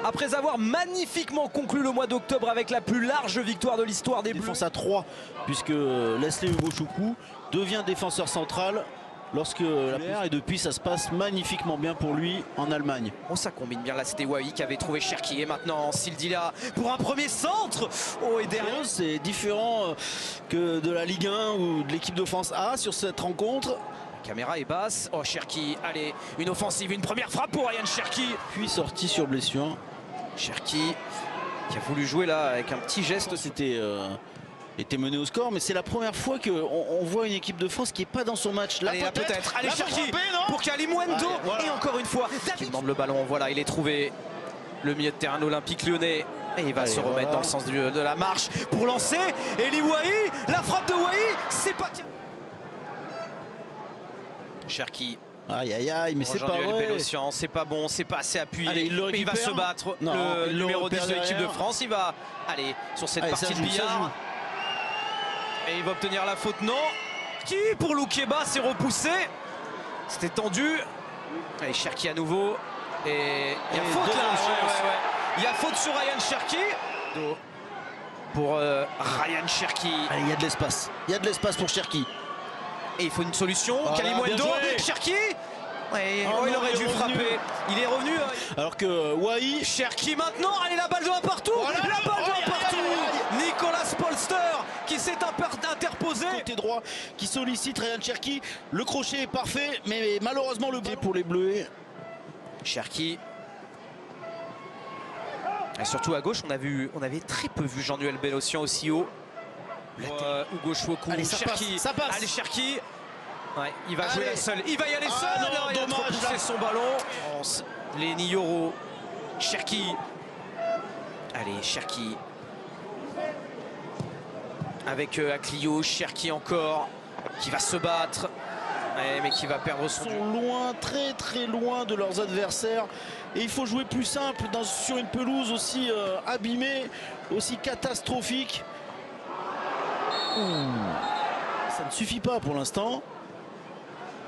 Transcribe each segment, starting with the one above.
après avoir magnifiquement conclu le mois d'octobre avec la plus large victoire de l'histoire des Bleus. Défense à 3 puisque Leslie Ugochukwu devient défenseur central lorsque et depuis ça se passe magnifiquement bien pour lui en Allemagne. Bon, ça combine bien. Là c'était Wai qui avait trouvé Cherki et maintenant Sildila pour un premier centre. Oh, et derrière c'est différent que de la Ligue 1 ou de l'équipe de France A sur cette rencontre. La caméra est basse. Oh, Cherki, allez, une offensive, une première frappe pour Ryan Cherki. Puis sorti sur blessure. Cherki qui a voulu jouer là avec un petit geste. C'était était mené au score, mais c'est la première fois qu'on voit une équipe de France qui n'est pas dans son match. Là, allez, peut-être. Allez, Cherki pour Kalimundo. Voilà. Et encore une fois, David demande le ballon. Voilà, il est trouvé. Le milieu de terrain olympique lyonnais. Et il va se remettre dans le sens de la marche pour lancer. Eli Wai, la frappe de Wai, c'est pas... Cherki. Aïe aïe aïe, mais c'est pas vrai. C'est pas bon, c'est pas assez appuyé. Allez, il va se battre. Non, le numéro 10 de l'équipe de France, il va aller sur cette partie de billard. Et il va obtenir la faute, non. Qui pour Loukeba s'est repoussé. C'était tendu. Allez, Cherki à nouveau. Et il y a faute là. Il y a faute sur Ryan Cherki. Pour Ryan Cherki. Allez, il y a de l'espace. Il y a de l'espace pour Cherki. Et il faut une solution. Voilà, Kalimundo, Cherki. Ouais, il aurait dû frapper. Il est revenu. Alors que Wai. Cherki maintenant. Allez, la balle de un partout. Voilà. La balle de un partout. Nicolas Polster qui s'est interposé. Côté droit qui sollicite Ryan Cherki. Le crochet est parfait, mais malheureusement le but pour les Bleus. Cherki. Et surtout à gauche, on avait très peu vu Jean-Noël Bélocian aussi haut. Ugochukwu. Allez, ça passe. Allez, Cherki. Ouais, il va jouer la seule. Il va y aller seul. Non, il a dommage. poussé son ballon. Lenny Yoro. Cherki. Allez, Cherki. Avec Aclio. Cherki encore. Qui va se battre. Ouais, mais qui va perdre son... Ils sont loin, très loin de leurs adversaires. Et il faut jouer plus simple sur une pelouse aussi abîmée, aussi catastrophique. Ça ne suffit pas pour l'instant.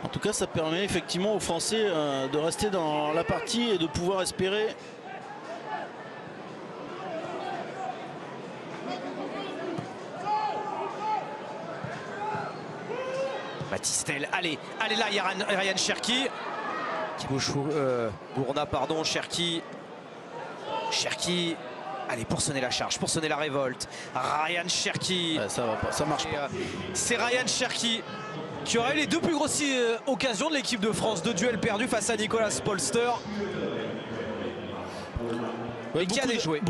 En tout cas, ça permet effectivement aux Français de rester dans la partie et de pouvoir espérer. Batistel, allez là, il y a Ryan Cherki. Gourna, pardon, Cherki. Allez, pour sonner la charge, pour sonner la révolte. Ryan Cherki. Ça va pas, ça marche pas. C'est Ryan Cherki qui aurait eu les deux plus grosses occasions de l'équipe de France. Deux duels perdus face à Nicolas Polster. Et qui a déjoué.